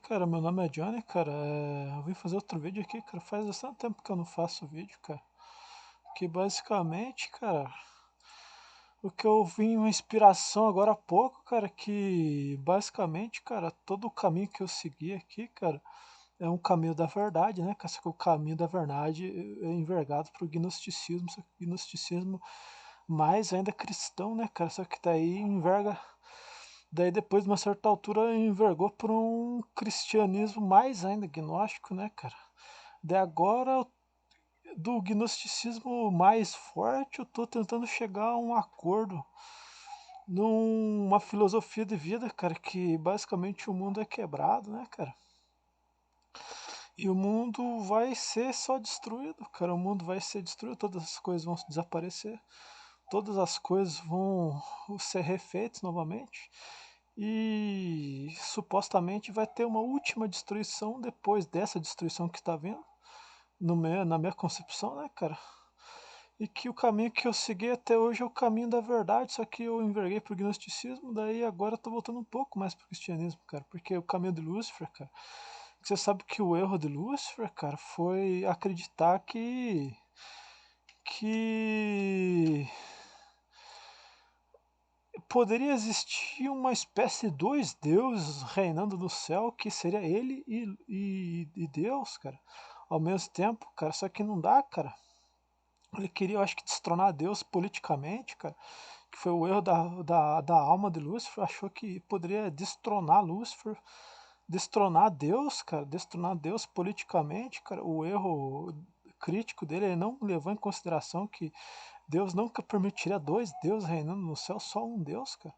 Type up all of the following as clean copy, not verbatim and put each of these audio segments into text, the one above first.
Cara, meu nome é Johnny, cara. Eu vim fazer outro vídeo aqui, cara. Faz bastante tempo que eu não faço vídeo, cara. Que basicamente, cara, o que eu vim uma inspiração agora há pouco, cara, que basicamente, cara, todo o caminho que eu segui aqui, cara, é um caminho da verdade, né? Cara, só que o caminho da verdade é envergado pro gnosticismo, só que o gnosticismo mais ainda cristão, né, cara? Só que daí enverga. Daí depois de uma certa altura envergou por um cristianismo mais ainda gnóstico, né, cara? Daí agora do gnosticismo mais forte eu tô tentando chegar a um acordo numa filosofia de vida, cara, que basicamente o mundo é quebrado, né, cara? E o mundo vai ser só destruído, cara. O mundo vai ser destruído, todas as coisas vão desaparecer, todas as coisas vão ser refeitas novamente. E supostamente vai ter uma última destruição depois dessa destruição que está vindo, na minha concepção, né, cara? E que o caminho que eu segui até hoje é o caminho da verdade, só que eu enverguei pro gnosticismo, daí agora eu tô voltando um pouco mais pro cristianismo, cara, porque o caminho de Lúcifer, cara, você sabe que o erro de Lúcifer, cara, foi acreditar que poderia existir uma espécie de dois deuses reinando no céu, que seria ele e Deus, cara, ao mesmo tempo, cara, só que não dá, cara. Ele queria, eu acho que, destronar Deus politicamente, cara, que foi o erro da alma de Lúcifer, achou que poderia destronar Lúcifer, destronar Deus, cara, destronar Deus politicamente, cara. O erro crítico dele, ele não levou em consideração que Deus nunca permitiria dois deuses reinando no céu, só um Deus, cara.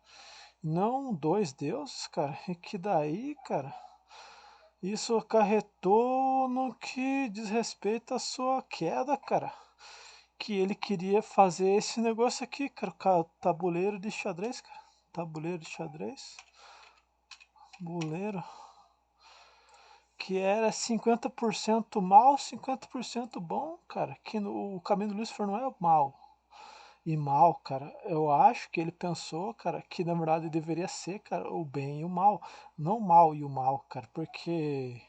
Não dois deuses, cara. E que daí, cara, isso acarretou no que diz respeito à sua queda, cara. Que ele queria fazer esse negócio aqui, cara, tabuleiro de xadrez, cara. Tabuleiro de xadrez. Tabuleiro. Que era 50% mal, 50% bom, cara. Que o caminho do Lucifer não é mal e mal, cara. Eu acho que ele pensou, cara, que na verdade deveria ser, cara, o bem e o mal. Não o mal e o mal, cara. Porque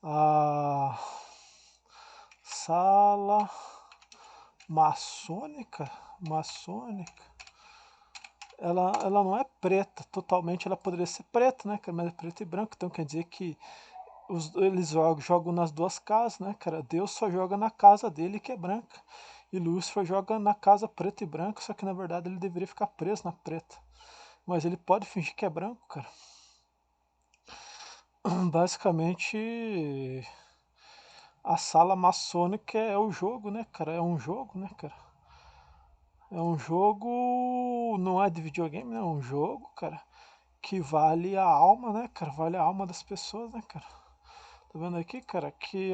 a sala maçônica, maçônica, ela não é preta totalmente, ela poderia ser preta, né, cara, mas é preto e branco, então quer dizer que eles jogam nas duas casas, né, cara. Deus só joga na casa dele que é branca. E Lúcifer joga na casa preta e branca, só que na verdade ele deveria ficar preso na preta. Mas ele pode fingir que é branco, cara. Basicamente, a sala maçônica é o jogo, né, cara? É um jogo, né, cara? É um jogo. Não é de videogame, né? É um jogo, cara. Que vale a alma, né, cara? Vale a alma das pessoas, né, cara? Tá vendo aqui, cara? Que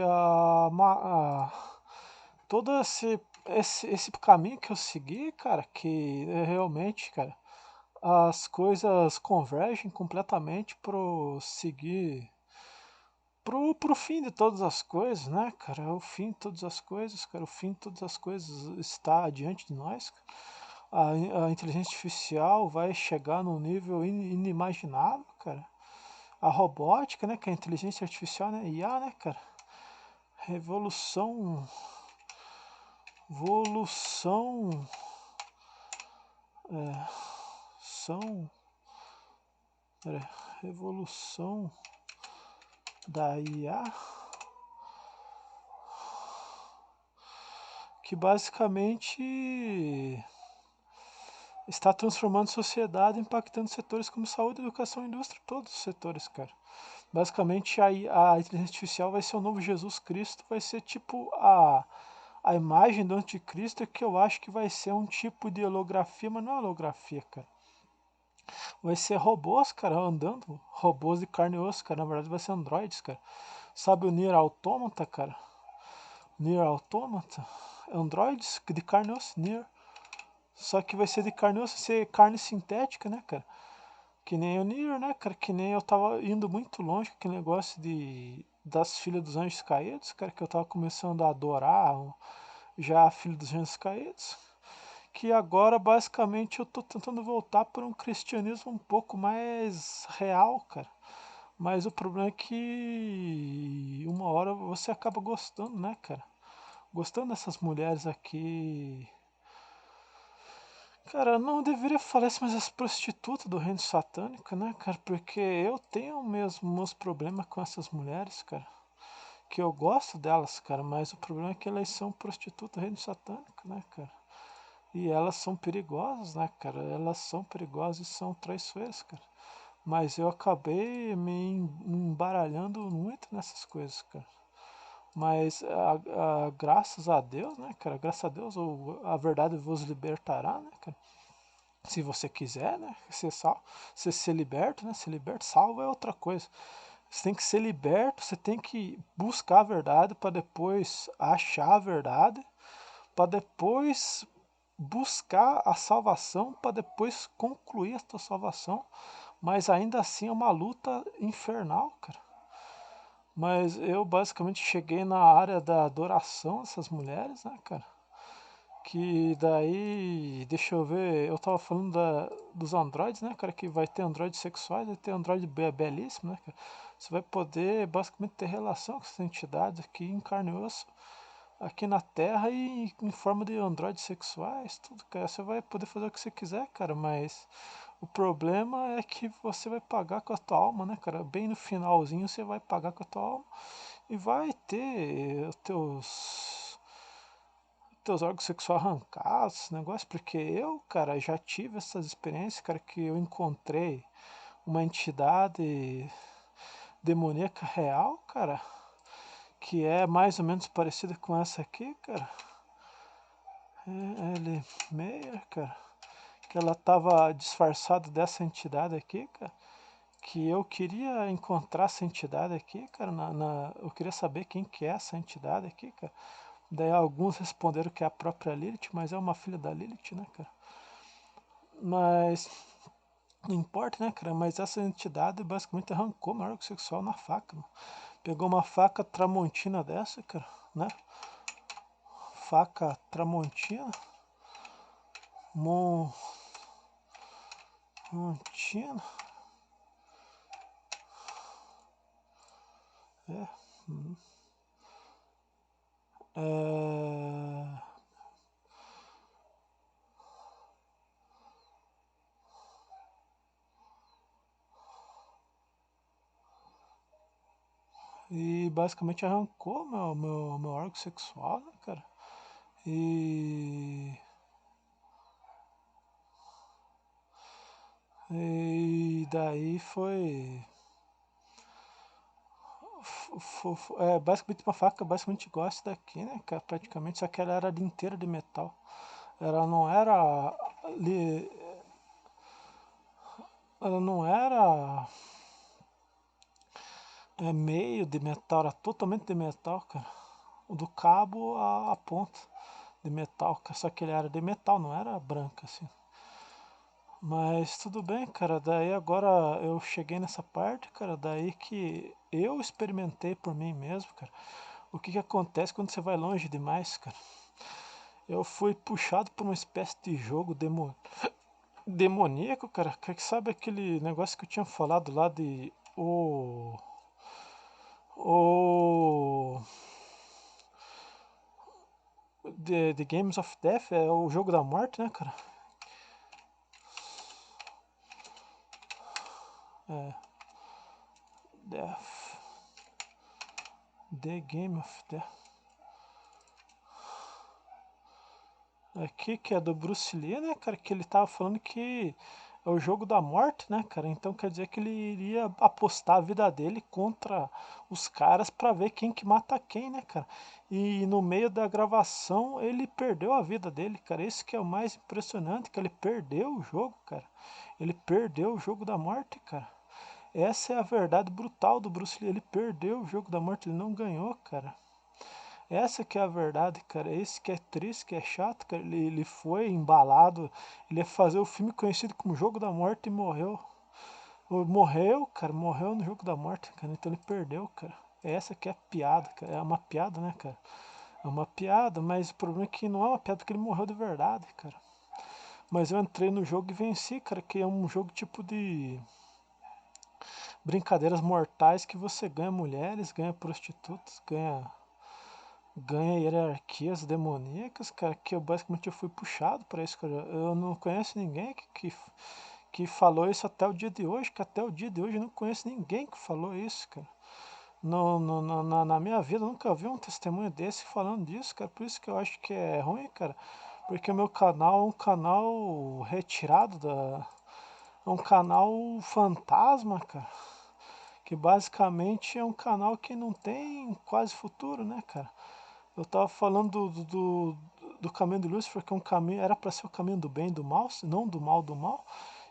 todo esse caminho que eu segui, cara, que realmente, cara, as coisas convergem completamente pro seguir pro fim de todas as coisas, né, cara? O fim de todas as coisas, cara. O fim de todas as coisas está diante de nós, cara. A inteligência artificial vai chegar num nível inimaginável, cara. A robótica, né, que é a inteligência artificial, né, IA, né, cara. Revolução, evolução, são, pera, revolução da IA, que basicamente está transformando a sociedade, impactando setores como saúde, educação, indústria, todos os setores, cara. Basicamente, a inteligência artificial vai ser o novo Jesus Cristo, vai ser tipo a imagem do anticristo, que eu acho que vai ser um tipo de holografia, mas não é holografia, cara. Vai ser robôs, cara, andando, robôs de carne e osso, cara, na verdade vai ser androides, cara. Sabe o Nier Automata, cara? Nier Automata? Androids de carne e osso, Nier. Só que vai ser de carne e osso, ser carne sintética, né, cara? Que nem o Nier, né, cara? Que nem eu tava indo muito longe com aquele negócio das Filhas dos Anjos Caídos, cara, que eu tava começando a adorar já a Filha dos Anjos Caídos. Que agora, basicamente, eu tô tentando voltar para um cristianismo um pouco mais real, cara. Mas o problema é que uma hora você acaba gostando, né, cara? Gostando dessas mulheres aqui. Cara, não deveria falar isso, mas as prostitutas do reino satânico, né, cara? Porque eu tenho mesmo meus problemas com essas mulheres, cara. Que eu gosto delas, cara, mas o problema é que elas são prostitutas do reino satânico, né, cara? E elas são perigosas, né, cara? Elas são perigosas e são traiçoeiras, cara. Mas eu acabei me embaralhando muito nessas coisas, cara. Mas graças a Deus, né, cara? Graças a Deus, a verdade vos libertará, né, cara? Se você quiser, né? Você ser liberto, né? Ser liberto, salvo é outra coisa. Você tem que ser liberto, você tem que buscar a verdade para depois achar a verdade, para depois buscar a salvação, para depois concluir a tua salvação. Mas ainda assim é uma luta infernal, cara. Mas eu basicamente cheguei na área da adoração dessas mulheres, né, cara? Que daí, deixa eu ver, eu tava falando dos androides, né, cara? Que vai ter androides sexuais, vai ter androide belíssimo, né, cara? Você vai poder basicamente ter relação com essas entidades aqui em carne e osso, aqui na Terra e em forma de androides sexuais, tudo, cara. Você vai poder fazer o que você quiser, cara, mas o problema é que você vai pagar com a tua alma, né, cara? Bem no finalzinho você vai pagar com a tua alma e vai ter os teus órgãos sexuais arrancados, esse negócio, porque eu, cara, já tive essas experiências, cara, que eu encontrei uma entidade demoníaca real, cara, que é mais ou menos parecida com essa aqui, cara. É L. Meyer, cara, que ela tava disfarçada dessa entidade aqui, cara, que eu queria encontrar essa entidade aqui, cara, eu queria saber quem que é essa entidade aqui, cara. Daí alguns responderam que é a própria Lilith, mas é uma filha da Lilith, né, cara? Mas não importa, né, cara? Mas essa entidade basicamente arrancou meu órgão sexual na faca, mano. Pegou uma faca tramontina dessa, cara, né? Faca tramontina, montina, é, é, e basicamente arrancou meu órgão sexual, né, cara? E, e daí foi basicamente uma faca basicamente igual essa daqui, né, cara, praticamente, só que ela era inteira de metal. Ela não era li- ela não era meio de metal, era totalmente de metal, cara. Do cabo à ponta de metal, só que ele era de metal, não era branca assim. Mas tudo bem, cara. Daí agora eu cheguei nessa parte, cara. Daí que eu experimentei por mim mesmo, cara. O que que acontece quando você vai longe demais, cara? Eu fui puxado por uma espécie de jogo demoníaco, cara. Que sabe aquele negócio que eu tinha falado lá de o The Games of Death, é o jogo da morte, né, cara? É, Death. The Game of Death. Aqui que é do Bruce Lee, né, cara? Que ele tava falando que é o jogo da morte, né, cara? Então quer dizer que ele iria apostar a vida dele contra os caras pra ver quem que mata quem, né, cara? E no meio da gravação ele perdeu a vida dele, cara. Isso que é o mais impressionante, que ele perdeu o jogo, cara. Ele perdeu o jogo da morte, cara. Essa é a verdade brutal do Bruce Lee. Ele perdeu o jogo da morte, ele não ganhou, cara. Essa que é a verdade, cara. Esse que é triste, que é chato, cara. Ele foi embalado. Ele ia fazer o filme conhecido como Jogo da Morte e morreu. Morreu, cara. Morreu no Jogo da Morte, cara. Então ele perdeu, cara. Essa que é a piada, cara. É uma piada, né, cara? É uma piada, mas o problema é que não é uma piada porque ele morreu de verdade, cara. Mas eu entrei no jogo e venci, cara. Que é um jogo tipo brincadeiras mortais que você ganha mulheres, ganha prostitutas, ganha hierarquias demoníacas, cara, que eu basicamente eu fui puxado para isso, cara. Eu não conheço ninguém que falou isso até o dia de hoje, que até o dia de hoje eu não conheço ninguém que falou isso, cara. Na minha vida eu nunca vi um testemunho desse falando disso, cara. Por isso que eu acho que é ruim, cara. Porque o meu canal é um canal retirado da. É um canal fantasma, cara. Que basicamente é um canal que não tem quase futuro, né, cara? Eu tava falando do caminho de Lúcifer, que é um caminho, era para ser o caminho do bem e do mal, não do mal do mal.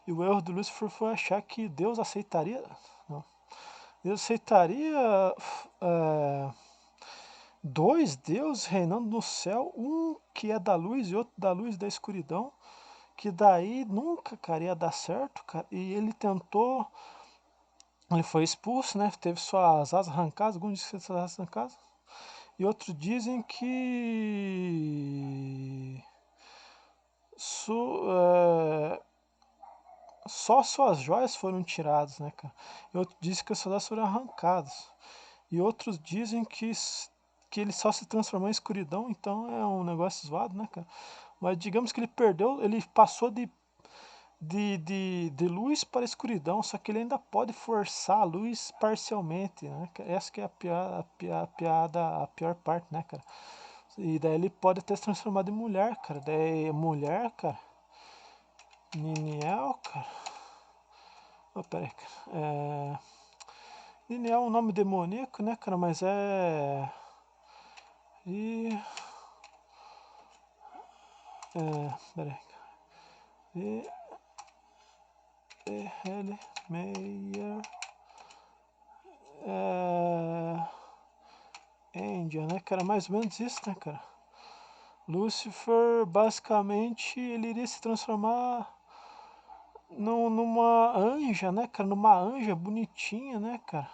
E o erro do Lúcifer foi achar que Deus aceitaria. Não. Deus aceitaria é, dois deuses reinando no céu, um que é da luz e outro da luz e da escuridão, que daí nunca, cara, ia dar certo, cara. E ele tentou, ele foi expulso, né? Teve suas asas arrancadas, alguns dizem que suas asas arrancadas, e outros dizem que só suas joias foram tiradas, né, cara? E outros dizem que as suas asas foram arrancadas. E outros dizem que ele só se transformou em escuridão, então é um negócio zoado, né, cara? Mas digamos que ele perdeu, ele passou de luz para escuridão, só que ele ainda pode forçar a luz parcialmente, né? Essa que é a pior parte, né, cara? E daí ele pode até se transformar em mulher, cara. Daí mulher, cara, Niniel, cara. Oh, peraí, cara. Niniel é um nome demoníaco, né, cara? Mas é. E. Peraí. E. L. Meyer. Angel, né, cara? Mais ou menos isso, né, cara? Lúcifer, basicamente, ele iria se transformar numa anja, né, cara? Numa anja bonitinha, né, cara?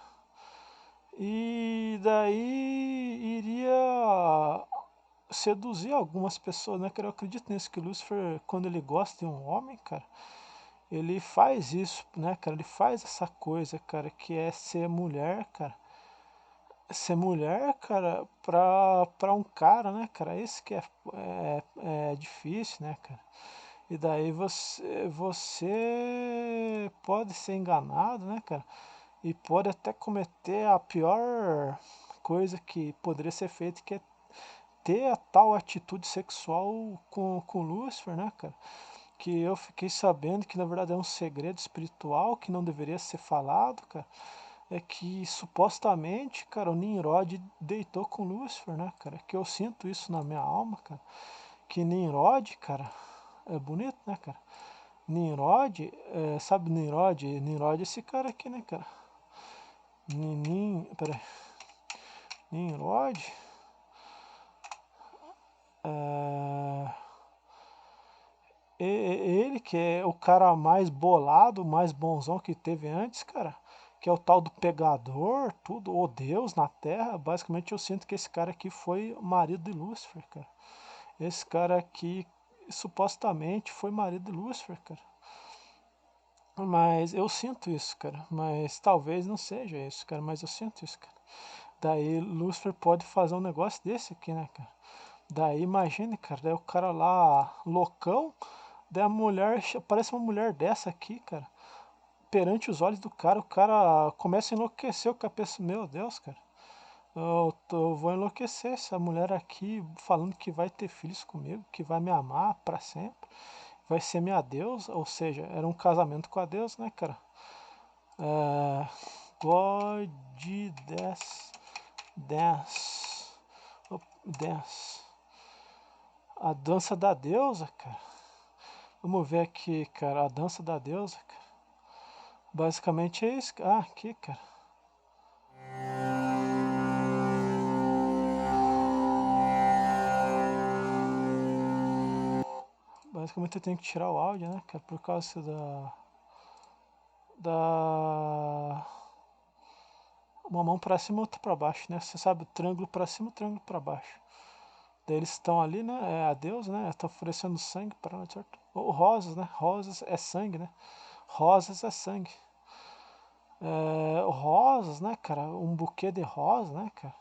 E daí iria seduzir algumas pessoas, né, cara? Eu acredito nisso, que o Lúcifer, quando ele gosta de um homem, cara, ele faz isso, né, cara? Ele faz essa coisa, cara, que é ser mulher, cara. Ser mulher, cara, pra um cara, né, cara? Esse que é difícil, né, cara? E daí você pode ser enganado, né, cara? E pode até cometer a pior coisa que poderia ser feita, que é ter a tal atitude sexual com Lúcifer, né, cara? Que eu fiquei sabendo que na verdade é um segredo espiritual que não deveria ser falado, cara. É que supostamente, cara, o Nimrod deitou com Lúcifer, né, cara? Que eu sinto isso na minha alma, cara. Que Nimrod, cara, é bonito, né, cara? Nimrod, sabe Nimrod? Nimrod é esse cara aqui, né, cara? Peraí. Nimrod. É, ele que é o cara mais bolado, mais bonzão que teve antes, cara. Que é o tal do pegador, tudo, o Deus na Terra. Basicamente eu sinto que esse cara aqui foi o marido de Lúcifer, cara. Esse cara aqui supostamente foi marido de Lúcifer, cara. Mas eu sinto isso, cara. Mas talvez não seja isso, cara. Mas eu sinto isso, cara. Daí Lúcifer pode fazer um negócio desse aqui, né, cara? Daí imagine, cara, daí o cara lá, loucão, daí a mulher, parece uma mulher dessa aqui, cara. Perante os olhos do cara, o cara começa a enlouquecer, o cara pensa, meu Deus, cara, eu vou enlouquecer essa mulher aqui falando que vai ter filhos comigo, que vai me amar pra sempre, vai ser minha deusa, ou seja, era um casamento com a deusa, né, cara? É, God Dance, Dance, Dance, a dança da deusa, cara. Vamos ver aqui, cara, a dança da deusa, cara. Basicamente é isso. Ah, aqui, cara. Basicamente eu tenho que tirar o áudio, né, cara, por causa da uma mão pra cima e outra pra baixo, né? Você sabe, triângulo pra cima, triângulo pra baixo. Daí eles estão ali, né? É a Deus, né? Está oferecendo sangue para nós, certo? Ou rosas, né? Rosas é sangue, né? Rosas é sangue. rosas, né, cara? Um buquê de rosas, né, cara?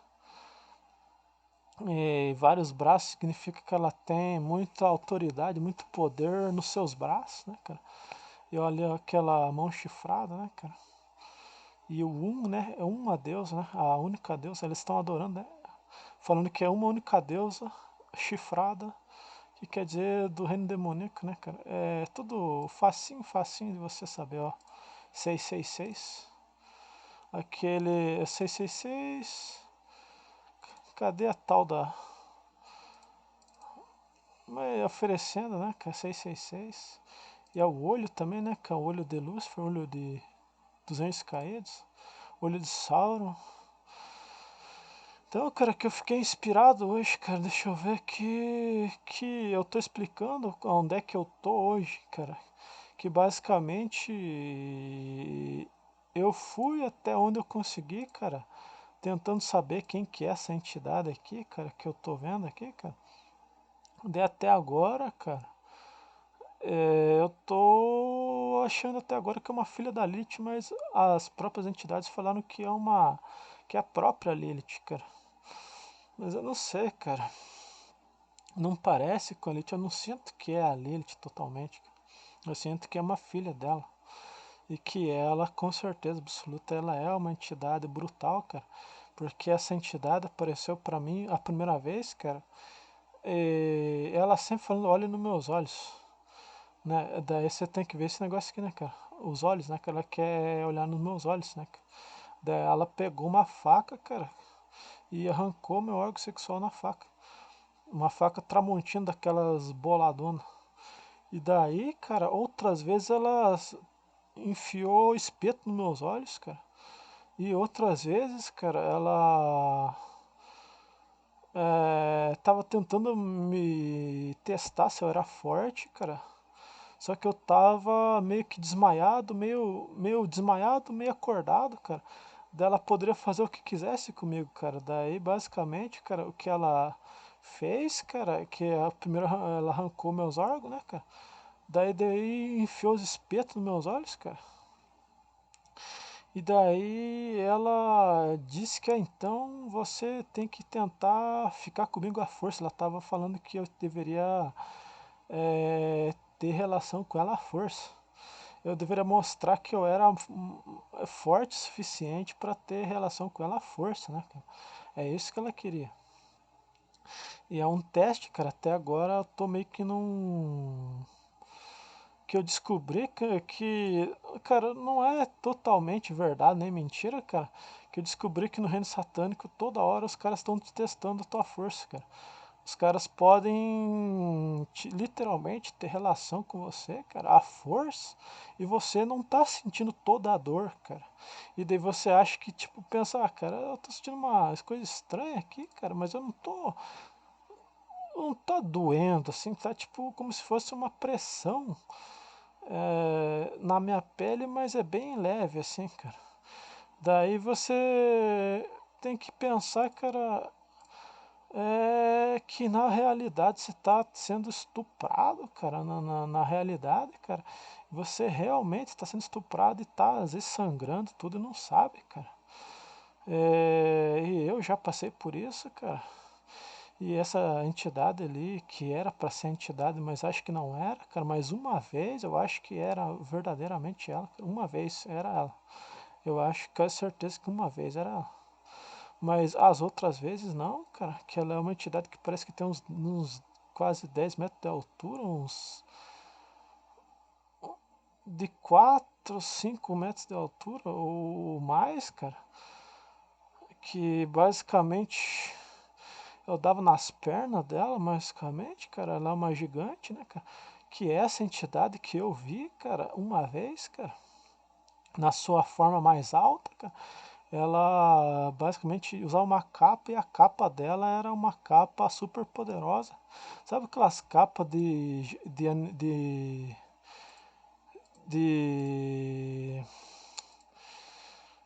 E vários braços significa que ela tem muita autoridade, muito poder nos seus braços, né, cara? E olha aquela mão chifrada, né, cara? E o né, é uma deusa, né? A única deusa, eles estão adorando, né? Falando que é uma única deusa chifrada, que quer dizer do reino demoníaco, né, cara? É tudo facinho, facinho de você saber, ó. 666. Aquele 666. Cadê a tal da. Mas oferecendo, né, cara? 666. E é o olho também, né, cara? O olho de Lúcifer, olho de dos anjos caídos, olho de Sauron. Então, cara, que eu fiquei inspirado hoje, cara, deixa eu ver que eu tô explicando onde é que eu tô hoje, cara. Que basicamente eu fui até onde eu consegui, cara, tentando saber quem que é essa entidade aqui, cara, que eu tô vendo aqui, cara. De até agora, cara, eu tô achando até agora que é uma filha da Lilith, mas as próprias entidades falaram que é uma, que é a própria Lilith, cara. Mas eu não sei, cara. Não parece com a Lilith, eu não sinto que é a Lilith totalmente. Eu sinto que é uma filha dela. E que ela, com certeza absoluta, ela é uma entidade brutal, cara. Porque essa entidade apareceu pra mim a primeira vez, cara. E ela sempre falando, olha nos meus olhos. Né? Daí você tem que ver esse negócio aqui, né, cara? Os olhos, né? Que ela quer olhar nos meus olhos, né? Daí ela pegou uma faca, cara, e arrancou meu órgão sexual na faca. Uma faca tramontina daquelas boladonas. E daí, cara, outras vezes ela enfiou espeto nos meus olhos, cara. E outras vezes, cara, ela tava tentando me testar se eu era forte, cara. Só que eu tava meio que desmaiado, meio desmaiado, meio acordado, cara. Daí ela poderia fazer o que quisesse comigo, cara. Daí, basicamente, cara, o que ela fez, cara, que a primeira ela arrancou meus órgãos, né, cara? Daí enfiou os espetos nos meus olhos, cara. E daí ela disse que então você tem que tentar ficar comigo à força. Ela estava falando que eu deveria ter relação com ela à força. Eu deveria mostrar que eu era forte o suficiente para ter relação com ela à força, né, cara? É isso que ela queria. E é um teste, cara. Até agora eu tô meio que num. Que eu descobri cara, não é totalmente verdade nem mentira, cara. Que eu descobri que no reino satânico toda hora os caras estão testando a tua força, cara. Os caras podem literalmente ter relação com você, cara, à força, e você não tá sentindo toda a dor, cara. E daí você acha que, tipo, pensa, cara, eu tô sentindo uma coisa estranha aqui, cara, mas eu não tô doendo, assim, tá tipo como se fosse uma pressão na minha pele, mas é bem leve, assim, cara. Daí você tem que pensar, cara, que na realidade você está sendo estuprado, cara, na realidade, cara, você realmente está sendo estuprado e está às vezes sangrando tudo e não sabe, cara. E eu já passei por isso, cara. E essa entidade ali, que era para ser entidade, mas acho que não era, cara, mas uma vez eu acho que era verdadeiramente ela, uma vez era ela. Eu acho que com certeza que uma vez era ela. Mas as outras vezes não, cara, que ela é uma entidade que parece que tem uns quase 10 metros de altura, uns de 4 5 metros de altura ou mais, cara, que basicamente eu dava nas pernas dela, basicamente, cara, ela é uma gigante, né, cara, que é essa entidade que eu vi, cara, uma vez, cara, na sua forma mais alta, cara, ela basicamente usava uma capa e a capa dela era uma capa super poderosa. Sabe aquelas capas de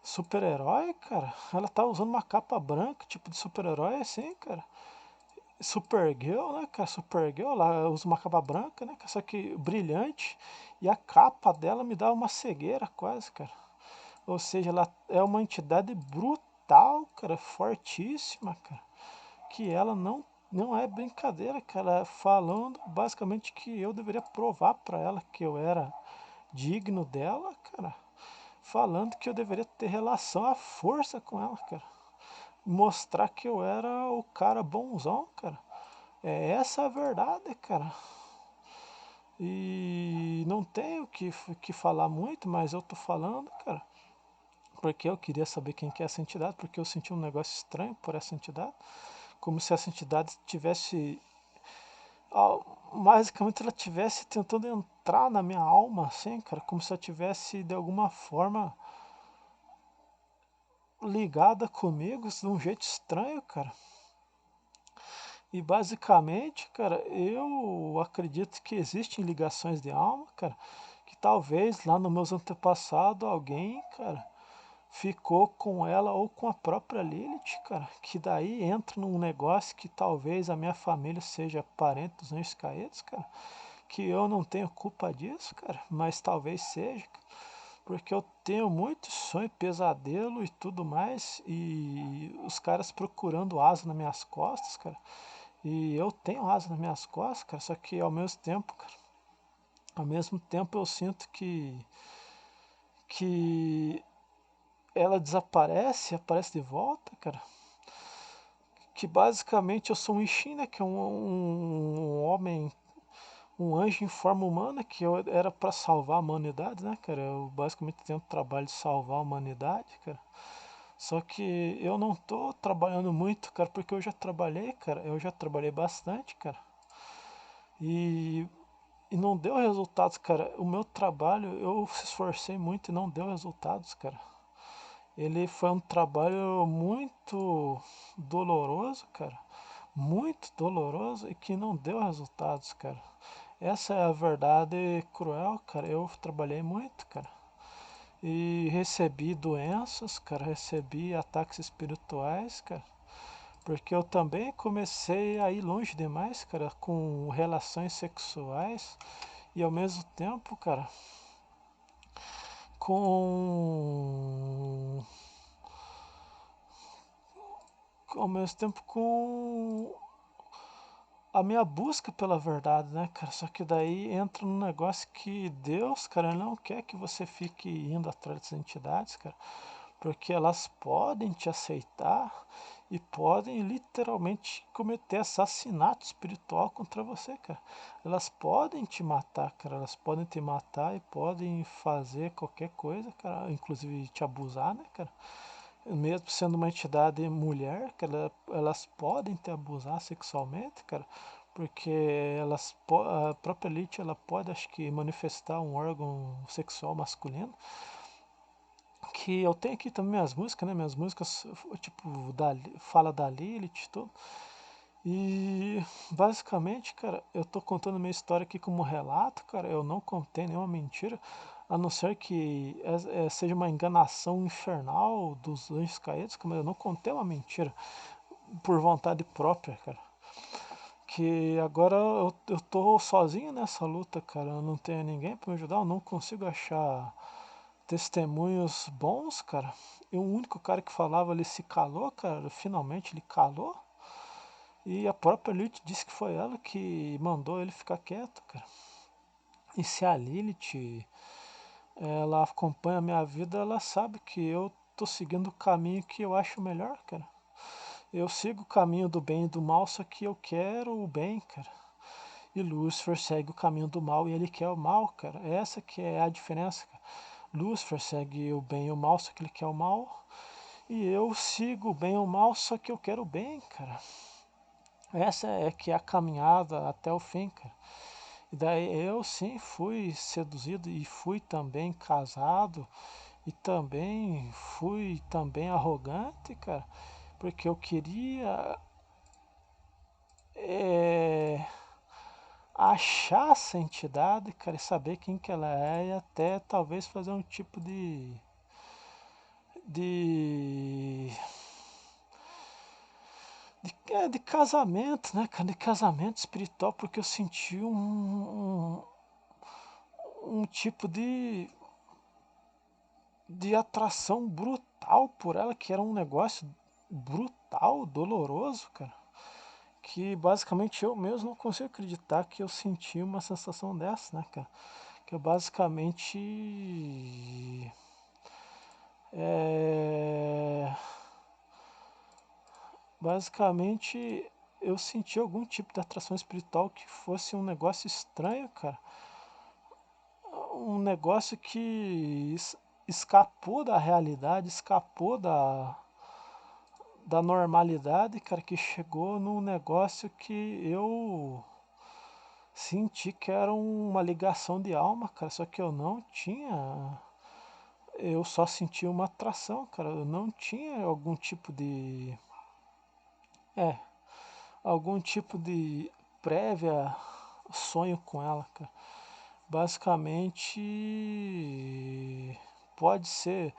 super-herói, cara? Ela tá usando uma capa branca, tipo de super-herói assim, cara. Supergirl, né, cara? Supergirl, ela usa uma capa branca, né? Só que brilhante. E a capa dela me dá uma cegueira quase, cara. Ou seja, ela é uma entidade brutal, cara, fortíssima, cara, que ela não é brincadeira, cara, falando basicamente que eu deveria provar para ela que eu era digno dela, cara, falando que eu deveria ter relação à força com ela, cara, mostrar que eu era o cara bonzão, cara. É essa a verdade, cara. E não tenho que falar muito, mas eu tô falando, cara, porque eu queria saber quem que é essa entidade, porque eu senti um negócio estranho por essa entidade, como se essa entidade tivesse, basicamente ela tivesse tentando entrar na minha alma, assim, cara, como se ela tivesse de alguma forma ligada comigo de um jeito estranho, cara. E basicamente, cara, eu acredito que existem ligações de alma, cara, que talvez lá nos meus antepassados alguém, cara, ficou com ela ou com a própria Lilith, cara, que daí entra num negócio que talvez a minha família seja parente dos anjos caídos, cara, que eu não tenho culpa disso, cara, mas talvez seja, cara, porque eu tenho muito sonho, pesadelo e tudo mais, e os caras procurando asa nas minhas costas, cara, e eu tenho asa nas minhas costas, cara, só que ao mesmo tempo, cara, ao mesmo tempo eu sinto que ela desaparece, aparece de volta, cara. Que basicamente eu sou um Ishin, né? Que é um homem, um anjo em forma humana, que eu era para salvar a humanidade, né, cara? Eu basicamente tenho o trabalho de salvar a humanidade, cara. Só que eu não tô trabalhando muito, cara, porque eu já trabalhei, cara. Eu já trabalhei bastante, cara. E, e não deu resultados, cara. O meu trabalho, eu se esforcei muito e não deu resultados, cara. Ele foi um trabalho muito doloroso, cara. Muito doloroso e que não deu resultados, cara. Essa é a verdade cruel, cara. Eu trabalhei muito, cara. E recebi doenças, cara. Recebi ataques espirituais, cara. Porque eu também comecei a ir longe demais, cara, com relações sexuais. E ao mesmo tempo, cara, com ao mesmo tempo com a minha busca pela verdade, né, cara? Só que daí entra num negócio que Deus, cara, não quer que você fique indo atrás dessas entidades, cara, porque elas podem te aceitar e podem literalmente cometer assassinato espiritual contra você, cara. Elas podem te matar, cara. Elas podem te matar e podem fazer qualquer coisa, cara, inclusive te abusar, né, cara? Mesmo sendo uma entidade mulher, que elas podem te abusar sexualmente, cara, porque a própria elite ela pode, acho que, manifestar um órgão sexual masculino. Que eu tenho aqui também minhas músicas, né? Minhas músicas, tipo, fala da Lilith e tudo. E basicamente, cara, eu tô contando minha história aqui como relato, cara. Eu não contei nenhuma mentira, a não ser que seja uma enganação infernal dos anjos caídos, mas eu não contei uma mentira por vontade própria, cara. Que agora eu tô sozinho nessa luta, cara. Eu não tenho ninguém para me ajudar, eu não consigo achar testemunhos bons, cara. E o único cara que falava, ele se calou, cara. Finalmente ele calou. E a própria Lilith disse que foi ela que mandou ele ficar quieto, cara. E se a Lilith, ela acompanha a minha vida, ela sabe que eu tô seguindo o caminho que eu acho melhor, cara. Eu sigo o caminho do bem e do mal, só que eu quero o bem, cara. E Lúcifer segue o caminho do mal e ele quer o mal, cara. Essa que é a diferença, cara. Lúcifer segue o bem e o mal, só que ele quer o mal. E eu sigo o bem e o mal, só que eu quero o bem, cara. Essa é que é a caminhada até o fim, cara. E daí eu sim fui seduzido e fui também casado e também fui também arrogante, cara, porque eu queria é, achar essa entidade, cara, e saber quem que ela é e até talvez fazer um tipo de de casamento, né, cara? De casamento espiritual, porque eu senti um tipo de atração brutal por ela, que era um negócio brutal, doloroso, cara. Que basicamente eu mesmo não consigo acreditar que eu senti uma sensação dessa, né, cara? Que eu é, basicamente eu senti algum tipo de atração espiritual que fosse um negócio estranho, cara. Um negócio que escapou da realidade, escapou da normalidade, cara, que chegou num negócio que eu senti que era uma ligação de alma, cara, só que eu não tinha, eu só senti uma atração, cara, eu não tinha é, algum tipo de prévia sonho com ela, cara. Basicamente pode ser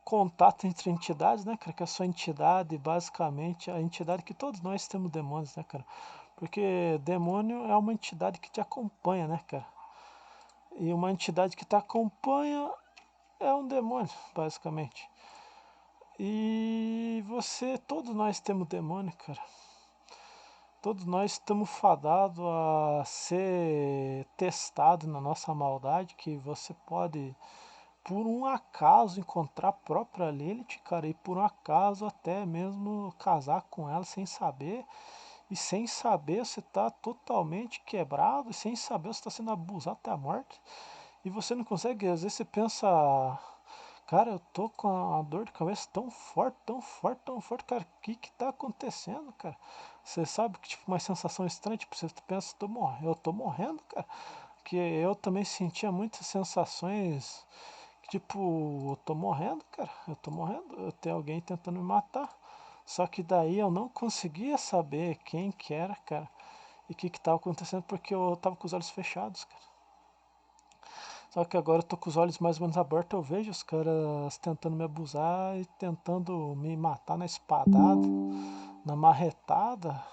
contato entre entidades, né, cara? Que a sua entidade, basicamente, a entidade que todos nós temos demônios, né, cara? Porque demônio é uma entidade que te acompanha, né, cara? E uma entidade que te acompanha é um demônio, basicamente. E todos nós temos demônio, cara. Todos nós estamos fadados a ser testados na nossa maldade, que você pode por um acaso encontrar a própria Lilith, cara, e por um acaso até mesmo casar com ela sem saber, e sem saber você está totalmente quebrado, e sem saber você está sendo abusado até a morte, e você não consegue, às vezes você pensa, cara, eu tô com a dor de cabeça tão forte, tão forte, tão forte, cara, o que que tá acontecendo, cara? Você sabe que tipo uma sensação estranha, tipo, você pensa, eu tô morrendo, cara, que eu também sentia muitas sensações. Tipo, eu tô morrendo, cara. Eu tô morrendo. Eu tenho alguém tentando me matar. Só que daí eu não conseguia saber quem que era, cara. E o que que tava acontecendo porque eu tava com os olhos fechados, cara. Só que agora eu tô com os olhos mais ou menos abertos, eu vejo os caras tentando me abusar e tentando me matar na espadada, na marretada.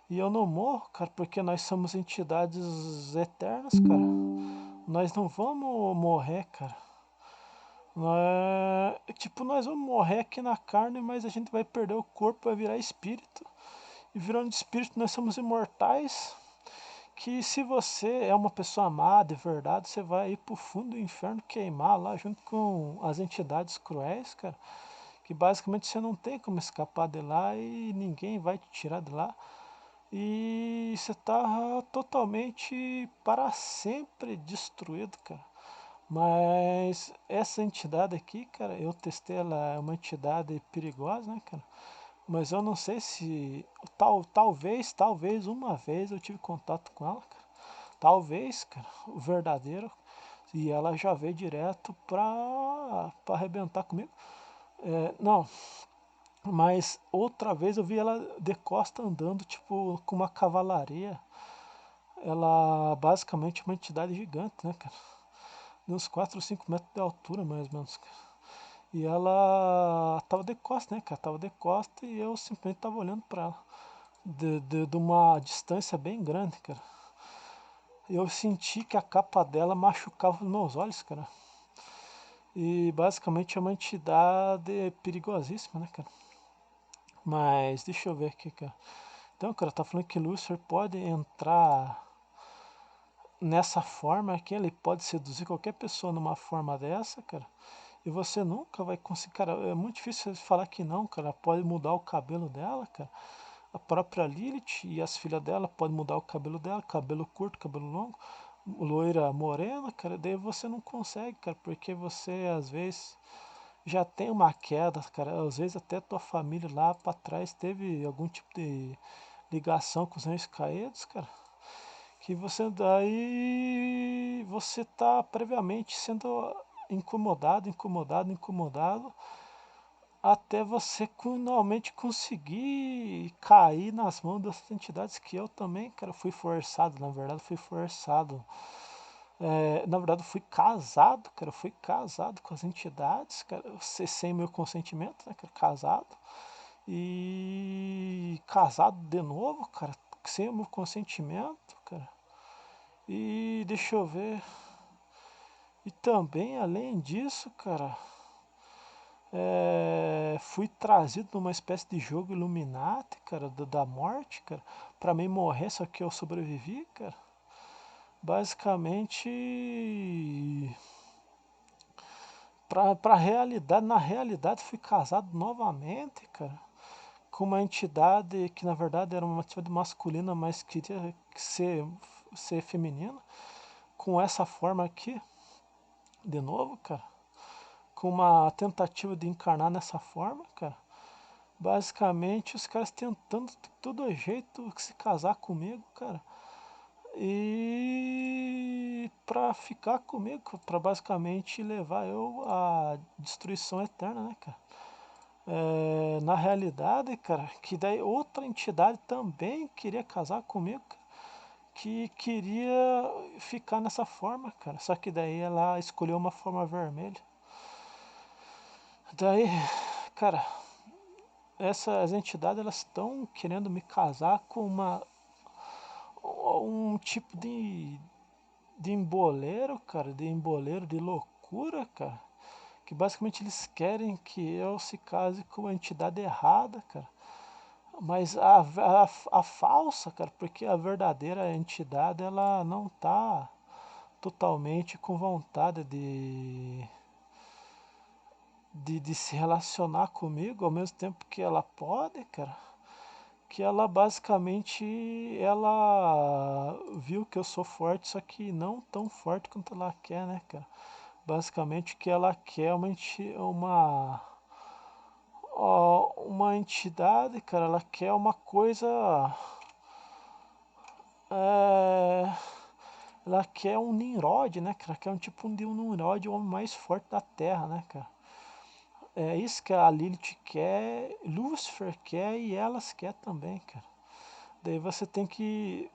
E eu não morro, cara, porque nós somos entidades eternas, cara. Nós não vamos morrer, cara. Tipo, nós vamos morrer aqui na carne, mas a gente vai perder o corpo, vai virar espírito. E virando espírito, nós somos imortais. Que se você é uma pessoa amada, de verdade, você vai ir pro fundo do inferno queimar lá junto com as entidades cruéis, cara. Que basicamente você não tem como escapar de lá e ninguém vai te tirar de lá. E você tá totalmente para sempre destruído, cara. Mas essa entidade aqui, cara, eu testei, ela é uma entidade perigosa, né, cara? Mas eu não sei se. Talvez uma vez eu tive contato com ela, cara. Talvez, cara, o verdadeiro. E ela já veio direto pra arrebentar comigo. É, não, mas outra vez eu vi ela de costa andando, tipo, com uma cavalaria. Ela basicamente é uma entidade gigante, né, cara? De uns 4 ou 5 metros de altura, mais ou menos, cara. E ela tava de costa, né, cara? Tava de costa e eu simplesmente tava olhando pra ela. De uma distância bem grande, cara. Eu senti que a capa dela machucava os meus olhos, cara. E basicamente é uma entidade perigosíssima, né, cara? Mas deixa eu ver aqui, cara. Então, cara, tá falando que Lúcifer pode entrar nessa forma aqui, ele pode seduzir qualquer pessoa numa forma dessa, cara. E você nunca vai conseguir, cara, é muito difícil falar que não, cara. Pode mudar o cabelo dela, cara. A própria Lilith e as filhas dela podem mudar o cabelo dela, cabelo curto, cabelo longo, loira, morena, cara. Daí você não consegue, cara, porque você às vezes já tem uma queda, cara. Às vezes até tua família lá pra trás teve algum tipo de ligação com os anjos caídos, cara. Que você daí você tá previamente sendo incomodado, incomodado, incomodado, até você finalmente conseguir cair nas mãos dessas entidades que eu também, cara, fui forçado, na verdade fui forçado. Na verdade fui casado, cara, fui casado com as entidades, cara, sem meu consentimento, né, cara, casado. E casado de novo, cara, sem o meu consentimento, cara. E deixa eu ver. E também, além disso, cara, fui trazido numa espécie de jogo Illuminati, cara, da morte, cara, pra mim morrer, só que eu sobrevivi, cara. Basicamente, pra realidade, na realidade fui casado novamente, cara, com uma entidade que na verdade era uma entidade masculina, mas queria ser feminina, com essa forma aqui, de novo, cara, com uma tentativa de encarnar nessa forma, cara. Basicamente, os caras tentando de todo jeito se casar comigo, cara. E pra ficar comigo, pra basicamente levar eu à destruição eterna, né, cara? Na realidade, cara, que daí outra entidade também queria casar comigo, cara, que queria ficar nessa forma, cara. Só que daí ela escolheu uma forma vermelha. Daí, cara, essas entidades elas estão querendo me casar com um tipo de emboleiro, cara, de emboleiro, de loucura, cara. Que basicamente eles querem que eu se case com a entidade errada, cara. Mas a falsa, cara, porque a verdadeira entidade ela não tá totalmente com vontade de se relacionar comigo ao mesmo tempo que ela pode, cara. Que ela basicamente ela viu que eu sou forte, só que não tão forte quanto ela quer, né, cara? Basicamente o que ela quer é uma entidade, cara, ela quer uma coisa. é, Ela quer um Nimrod, né, cara? Quer um tipo de um Nimrod, o homem mais forte da Terra, né, cara? É isso que a Lilith quer, Lúcifer quer e elas quer também, cara. Daí você tem que.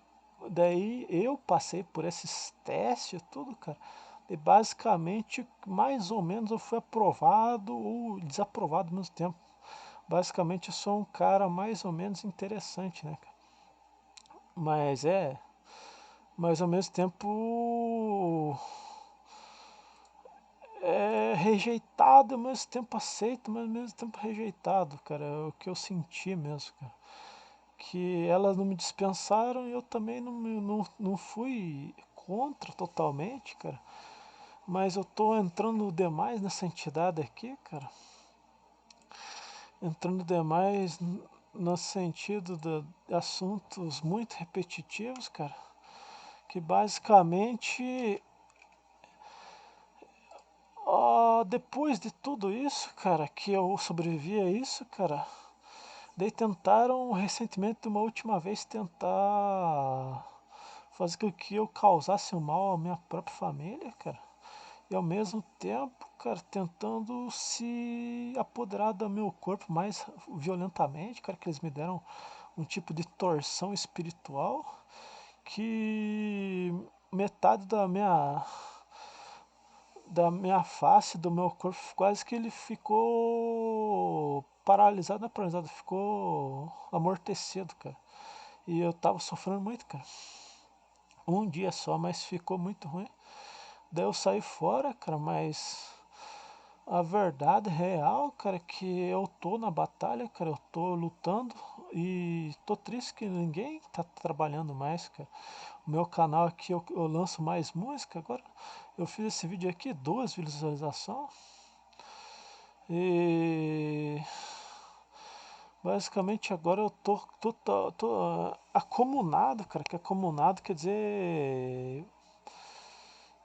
Daí eu passei por esses testes e tudo, cara. E basicamente, mais ou menos, eu fui aprovado ou desaprovado ao mesmo tempo. Basicamente, eu sou um cara mais ou menos interessante, né, cara? Mas mas ao mesmo tempo rejeitado, ao mesmo tempo aceito, mas ao mesmo tempo rejeitado, cara. É o que eu senti mesmo, cara. Que elas não me dispensaram e eu também não fui contra totalmente, cara. Mas eu tô entrando demais nessa entidade aqui, cara. Entrando demais no sentido de assuntos muito repetitivos, cara. Que basicamente, depois de tudo isso, cara, que eu sobrevivi a isso, cara, daí tentaram recentemente, uma última vez, tentar fazer com que eu causasse um mal à minha própria família, cara. E ao mesmo tempo, cara, tentando se apoderar do meu corpo mais violentamente, cara, que eles me deram um tipo de torção espiritual que metade da minha face, do meu corpo, quase que ele ficou paralisado, não é paralisado, ficou amortecido, cara. E eu tava sofrendo muito, cara. Um dia só, mas ficou muito ruim. Daí eu saí fora, cara, mas a verdade real, cara, é que eu tô na batalha, cara, eu tô lutando e tô triste que ninguém tá trabalhando mais, cara. O meu canal aqui eu lanço mais música agora. Eu fiz esse vídeo aqui, 2 visualizações. E basicamente agora eu tô acomunado, cara, que acomunado quer dizer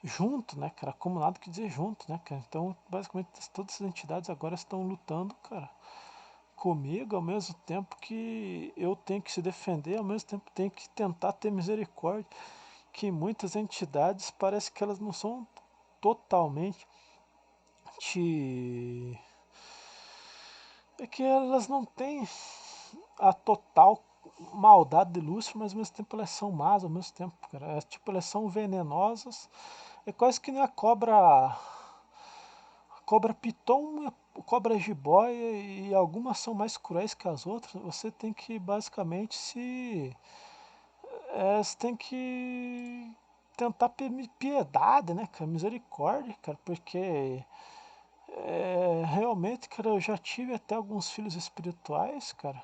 junto, né, cara? Acumulado quer dizer junto, né, cara? Então, basicamente, todas essas entidades agora estão lutando, cara, comigo, ao mesmo tempo que eu tenho que se defender, ao mesmo tempo tenho que tentar ter misericórdia, que muitas entidades parece que elas não são totalmente é que elas não têm a total maldade de Lúcifer, mas ao mesmo tempo elas são más ao mesmo tempo, cara. Tipo, elas são venenosas. É quase que nem a cobra piton, a cobra jiboia e algumas são mais cruéis que as outras. Você tem que basicamente você tem que tentar piedade, né, cara, misericórdia, cara, porque realmente, cara, eu já tive até alguns filhos espirituais, cara,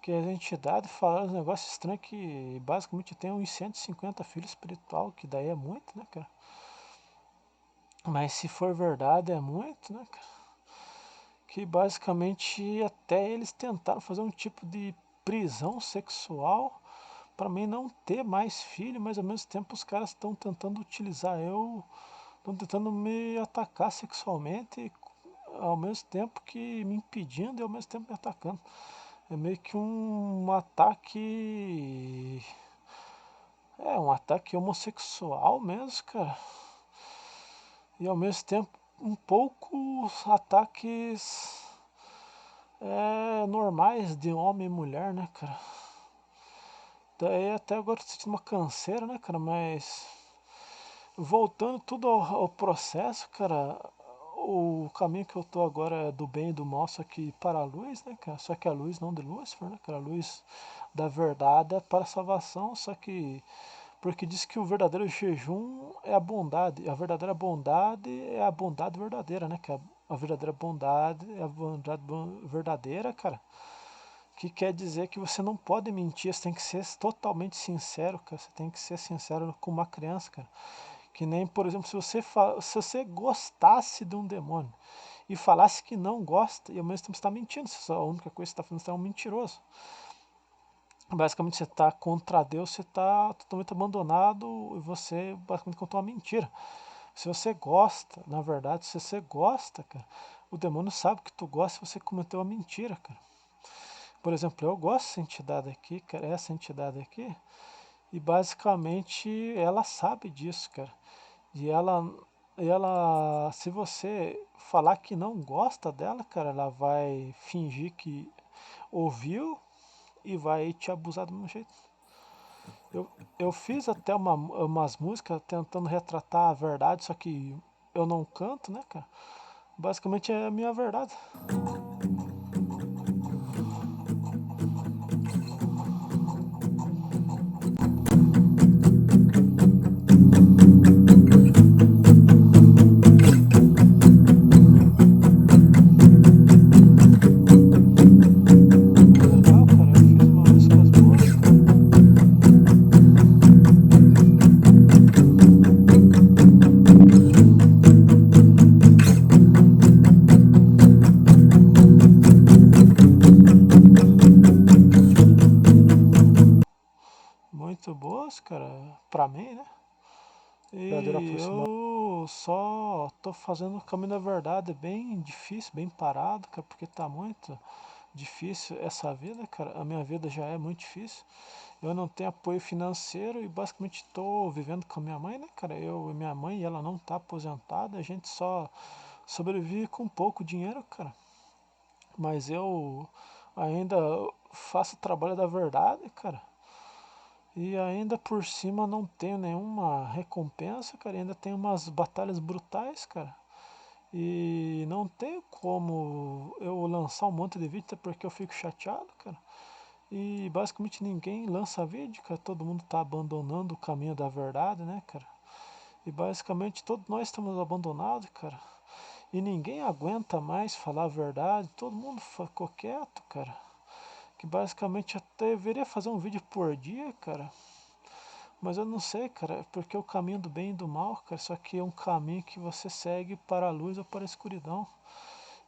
que as entidades falaram um negócio estranho que basicamente tem uns 150 filhos espiritual, que daí é muito, né, cara? Mas se for verdade é muito, né, cara? Que basicamente até eles tentaram fazer um tipo de prisão sexual para mim não ter mais filho, mas ao mesmo tempo os caras estão tentando utilizar eu, estão tentando me atacar sexualmente, ao mesmo tempo que me impedindo e ao mesmo tempo me atacando. É meio que um ataque. É, um ataque homossexual mesmo, cara. E ao mesmo tempo um pouco ataques normais de homem e mulher, né, cara? Daí até agora tô sentindo uma canseira, né, cara? Mas voltando tudo ao processo, cara, o caminho que eu tô agora é do bem e do mal, só que para a luz, né, cara? Só que a luz não de Lúcifer, né, cara? A luz da verdade é para a salvação, só que porque diz que o verdadeiro jejum é a bondade, a verdadeira bondade é a bondade verdadeira, né, cara? A verdadeira bondade é a bondade verdadeira, cara. Que quer dizer que você não pode mentir, você tem que ser totalmente sincero, cara. Você tem que ser sincero com uma criança, cara. Que nem, por exemplo, se você gostasse de um demônio e falasse que não gosta, e ao mesmo tempo você está mentindo, a única coisa que você está fazendo é um mentiroso. Basicamente você está contra Deus, você está totalmente abandonado e você basicamente contou uma mentira. Se você gosta, na verdade, se você gosta, cara, o demônio sabe que tu gosta e você cometeu uma mentira, cara. Por exemplo, eu gosto dessa entidade aqui, cara, essa entidade aqui, e basicamente ela sabe disso, cara. E ela, se você falar que não gosta dela, cara, ela vai fingir que ouviu e vai te abusar do mesmo jeito. Eu, eu fiz até umas músicas tentando retratar a verdade, só que eu não canto, né, cara? Basicamente é a minha verdade. Legal, cara, eu fiz umas músicas boas, cara. Muito boas, cara, pra mim, né? E eu só tô fazendo o caminho da verdade bem difícil, bem parado, cara, porque tá muito difícil essa vida, cara. A minha vida já é muito difícil. Eu não tenho apoio financeiro e basicamente estou vivendo com a minha mãe, né, cara? Eu e minha mãe, ela não tá aposentada, a gente só sobrevive com pouco dinheiro, cara. Mas eu ainda faço o trabalho da verdade, cara. E ainda por cima não tenho nenhuma recompensa, cara. Ainda tem umas batalhas brutais, cara. E não tenho como eu lançar um monte de vídeo, até porque eu fico chateado, cara. E basicamente ninguém lança vídeo, cara. Todo mundo tá abandonando o caminho da verdade, né, cara? E basicamente todos nós estamos abandonados, cara. E ninguém aguenta mais falar a verdade. Todo mundo ficou quieto, cara. Que basicamente até deveria fazer um vídeo por dia, cara. Mas eu não sei, cara, porque o caminho do bem e do mal, cara, só que é um caminho que você segue para a luz ou para a escuridão.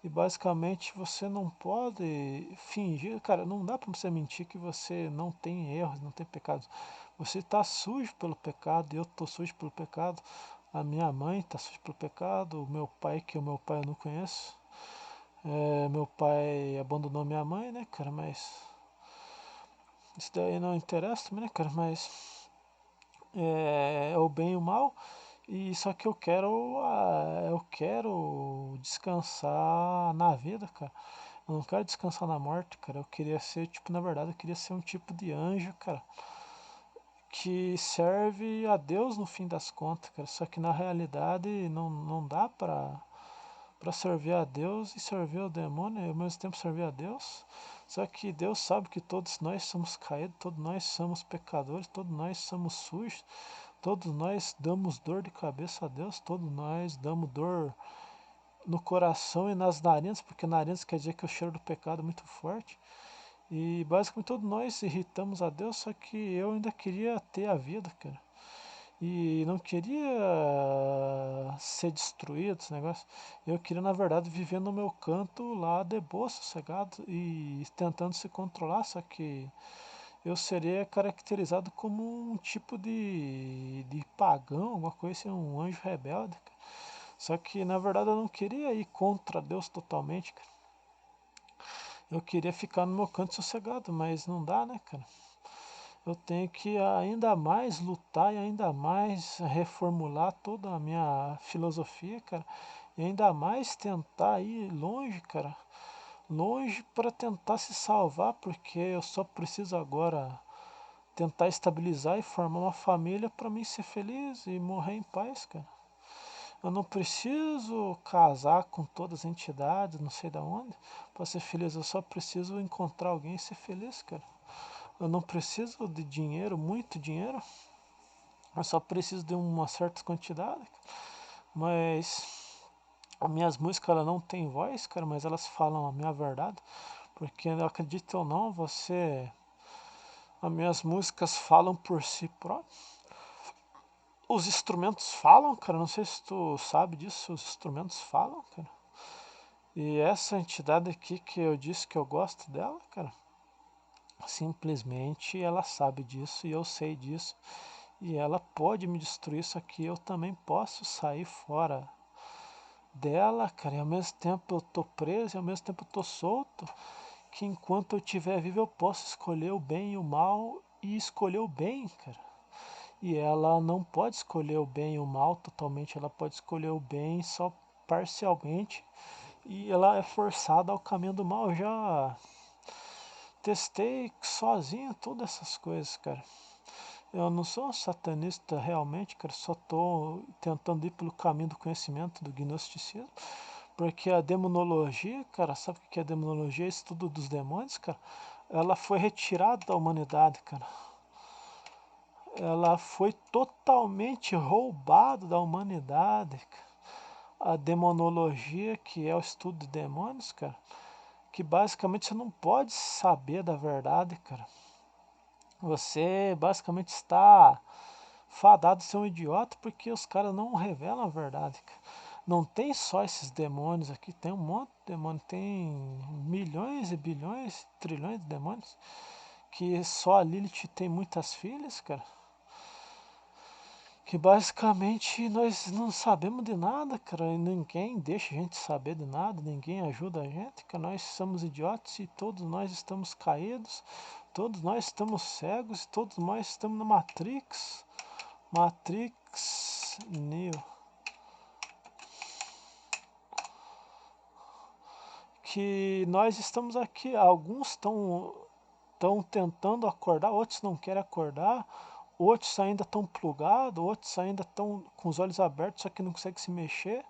E basicamente você não pode fingir, cara, não dá para você mentir que você não tem erros, não tem pecados. Você está sujo pelo pecado, eu estou sujo pelo pecado, a minha mãe está suja pelo pecado, o meu pai, que o meu pai eu não conheço. Meu pai abandonou minha mãe, né, cara, mas isso daí não interessa também, né, cara, mas é o bem e o mal. E só que eu quero descansar na vida, cara. Eu não quero descansar na morte, cara. Eu queria ser, tipo, na verdade, eu queria ser um tipo de anjo, cara, que serve a Deus no fim das contas, cara. Só que na realidade não dá pra servir a Deus e servir o demônio e ao mesmo tempo servir a Deus. Só que Deus sabe que todos nós somos caídos, todos nós somos pecadores, todos nós somos sujos, Todos nós damos dor de cabeça a Deus, todos nós damos dor no coração e nas narinas, porque narinas quer dizer que o cheiro do pecado é muito forte. E basicamente todos nós irritamos a Deus, só que eu ainda queria ter a vida, cara. E não queria ser destruído esse negócio. Eu queria, na verdade, viver no meu canto lá de boa, sossegado e tentando se controlar, só que eu seria caracterizado como um tipo de pagão, alguma coisa assim, um anjo rebelde, cara. Só que, na verdade, eu não queria ir contra Deus totalmente, cara. Eu queria ficar no meu canto sossegado, mas não dá, né, cara? Eu tenho que ainda mais lutar e ainda mais reformular toda a minha filosofia, cara. E ainda mais tentar ir longe, cara. Longe para tentar se salvar, porque eu só preciso agora tentar estabilizar e formar uma família para mim ser feliz e morrer em paz, cara. Eu não preciso casar com todas as entidades, não sei da onde, para ser feliz. Eu só preciso encontrar alguém e ser feliz, cara. Eu não preciso de dinheiro, muito dinheiro. Eu só preciso de uma certa quantidade. Mas as minhas músicas ela não têm voz, cara, mas elas falam a minha verdade. Porque acredite ou não, as minhas músicas falam por si próprias. Os instrumentos falam, cara. Não sei se tu sabe disso. Os instrumentos falam, cara. E essa entidade aqui que eu disse que eu gosto dela, cara, simplesmente ela sabe disso e eu sei disso. E ela pode me destruir, só que eu também posso sair fora dela, cara. E ao mesmo tempo eu tô preso e ao mesmo tempo eu tô solto. Que enquanto eu estiver vivo eu posso escolher o bem e o mal e escolher o bem, cara. E ela não pode escolher o bem e o mal totalmente, ela pode escolher o bem só parcialmente. E ela é forçada ao caminho do mal. Eu já testei sozinho todas essas coisas, cara. Eu não sou um satanista realmente, cara, só tô tentando ir pelo caminho do conhecimento, do gnosticismo, porque a demonologia, cara, sabe o que é demonologia? Estudo dos demônios, cara. Ela foi retirada da humanidade, cara. Ela foi totalmente roubada da humanidade, cara. A demonologia, que é o estudo de demônios, cara, que basicamente você não pode saber da verdade, cara. Você basicamente está fadado a ser um idiota porque os caras não revelam a verdade, cara. Não tem só esses demônios aqui, tem um monte de demônios, tem milhões e bilhões, trilhões de demônios, que só a Lilith tem muitas filhas, cara. Que basicamente nós não sabemos de nada, cara, e ninguém deixa a gente saber de nada, ninguém ajuda a gente, que nós somos idiotas e todos nós estamos caídos, todos nós estamos cegos, todos nós estamos na Matrix, Matrix Neo. Que nós estamos aqui, alguns estão tentando acordar, outros não querem acordar, outros ainda estão plugados, outros ainda estão com os olhos abertos, só que não conseguem se mexer.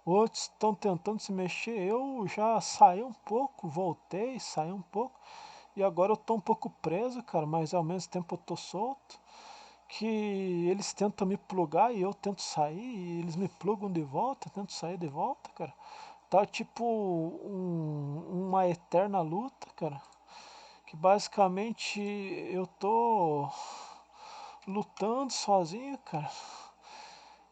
Outros estão tentando se mexer. Eu já saí um pouco, voltei, saí um pouco. E agora eu tô um pouco preso, cara, mas ao mesmo tempo eu tô solto. Que eles tentam me plugar e eu tento sair, e eles me plugam de volta, eu tento sair de volta, cara. Tá tipo uma eterna luta, cara. Que basicamente eu tô lutando sozinho, cara.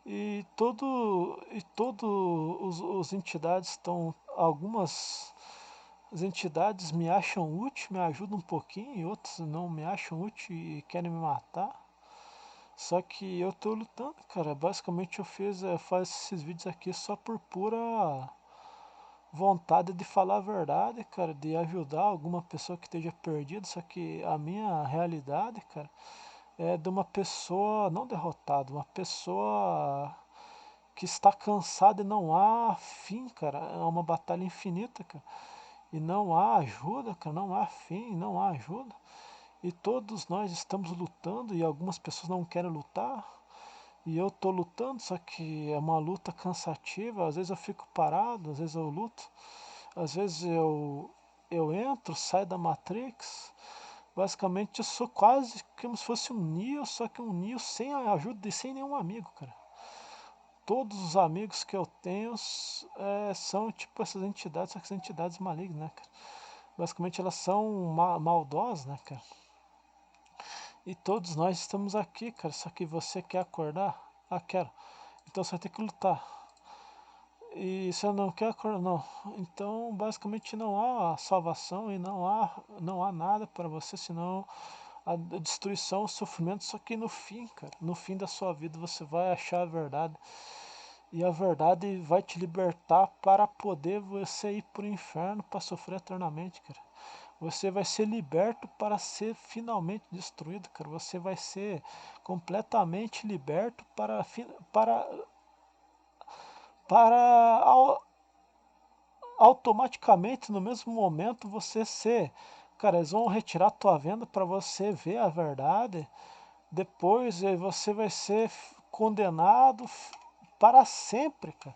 E todo os entidades estão. Algumas as entidades me acham útil, me ajudam um pouquinho, e outras não me acham útil e querem me matar. Só que eu tô lutando, cara. Basicamente eu faço esses vídeos aqui só por pura vontade de falar a verdade, cara, de ajudar alguma pessoa que esteja perdida. Só que a minha realidade, cara, é de uma pessoa não derrotada, uma pessoa que está cansada e não há fim, cara. É uma batalha infinita, cara. E não há ajuda, cara, não há fim, não há ajuda. E todos nós estamos lutando e algumas pessoas não querem lutar. E eu tô lutando, só que é uma luta cansativa. Às vezes eu fico parado, às vezes eu luto. Às vezes eu entro, saio da Matrix. Basicamente eu sou quase como se fosse um Neo, só que um Neo sem a ajuda e sem nenhum amigo, cara. Todos os amigos que eu tenho são tipo essas entidades, só que essas entidades malignas, né, cara? Basicamente elas são maldosas, né, cara? E todos nós estamos aqui, cara. Só que você quer acordar? Ah, quero. Então você vai ter que lutar. E você não quer acordar? Não. Então basicamente não há salvação e não há nada para você, senão a destruição, o sofrimento. Só que no fim, cara, no fim da sua vida você vai achar a verdade. E a verdade vai te libertar para poder você ir para o inferno para sofrer eternamente, cara. Você vai ser liberto para ser finalmente destruído, cara. Você vai ser completamente liberto para, para automaticamente no mesmo momento você ser. Cara, eles vão retirar tua venda para você ver a verdade. Depois você vai ser condenado para sempre, cara.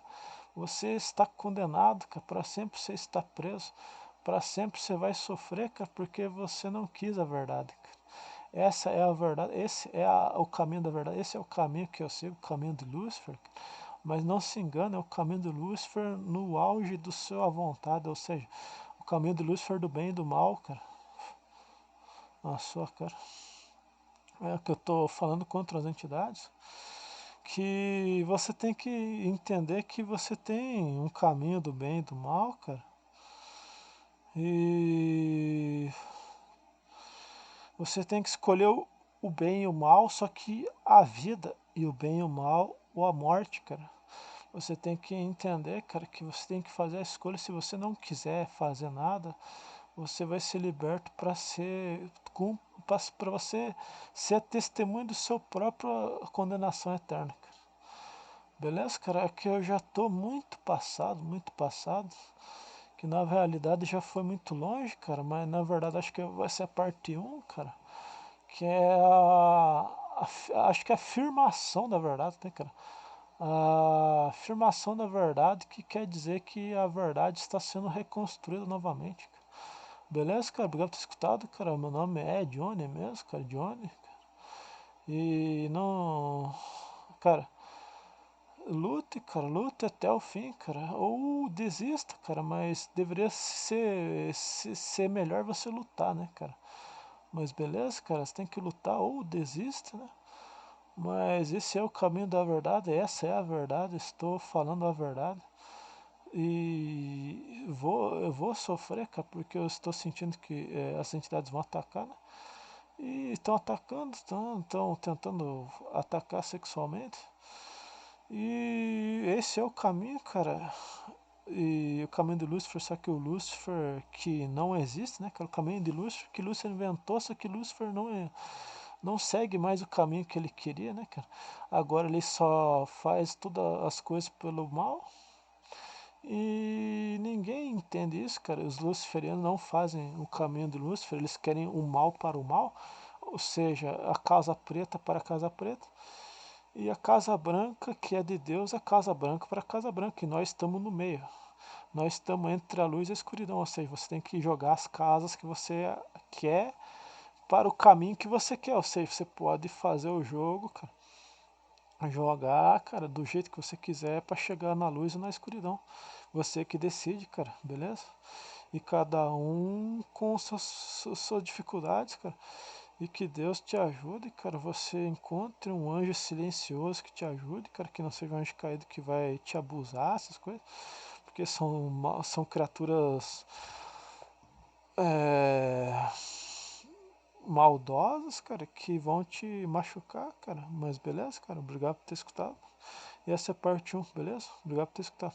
Você está condenado, cara, para sempre você está preso. Para sempre você vai sofrer, cara, porque você não quis a verdade, cara. Essa é a verdade, esse é o caminho da verdade, esse é o caminho que eu sigo, o caminho de Lúcifer. Mas não se engane, é o caminho de Lúcifer no auge do seu vontade, ou seja, o caminho de Lúcifer do bem e do mal, cara. Na sua cara. É o que eu estou falando contra as entidades. Que você tem que entender que você tem um caminho do bem e do mal, cara. E você tem que escolher o bem e o mal, só que a vida e o bem e o mal, ou a morte, cara. Você tem que entender, cara, que você tem que fazer a escolha. Se você não quiser fazer nada, você vai ser liberto para ser para você ser testemunho do seu própria condenação eterna, cara. Beleza, cara? É que eu já tô muito passado, que na realidade já foi muito longe, cara, mas na verdade acho que vai ser a parte um, cara, que é acho que é a afirmação da verdade, né, cara? A afirmação da verdade, que quer dizer que a verdade está sendo reconstruída novamente, cara. Beleza, cara? Obrigado por ter escutado, cara. Meu nome é Johnny mesmo, cara, Johnny. E não. Cara, lute, cara, lute até o fim, cara. Ou desista, cara, mas deveria ser melhor você lutar, né, cara? Mas beleza, cara, você tem que lutar ou desista, né? Mas esse é o caminho da verdade, essa é a verdade, estou falando a verdade. E eu vou sofrer, cara, porque eu estou sentindo que as entidades vão atacar, né? E estão atacando, estão tentando atacar sexualmente. E esse é o caminho, cara. E o caminho de Lúcifer, só que o Lúcifer que não existe, né? Que é o caminho de Lúcifer, que Lúcifer inventou, só que Lúcifer não segue mais o caminho que ele queria, né, cara? Agora ele só faz todas as coisas pelo mal. E ninguém entende isso, cara. Os luciferianos não fazem o caminho de Lúcifer, eles querem o mal para o mal, ou seja, a casa preta para a casa preta. E a casa branca, que é de Deus, a casa branca para a casa branca. E nós estamos no meio. Nós estamos entre a luz e a escuridão. Ou seja, você tem que jogar as casas que você quer para o caminho que você quer. Ou seja, você pode fazer o jogo, cara, jogar, cara, do jeito que você quiser para chegar na luz e na escuridão. Você que decide, cara, beleza? E cada um com suas dificuldades, cara. E que Deus te ajude, cara. Você encontre um anjo silencioso que te ajude, cara. Que não seja um anjo caído que vai te abusar, essas coisas. Porque são criaturas é, maldosas, cara, que vão te machucar, cara. Mas beleza, cara. Obrigado por ter escutado. E essa é a parte um, beleza? Obrigado por ter escutado.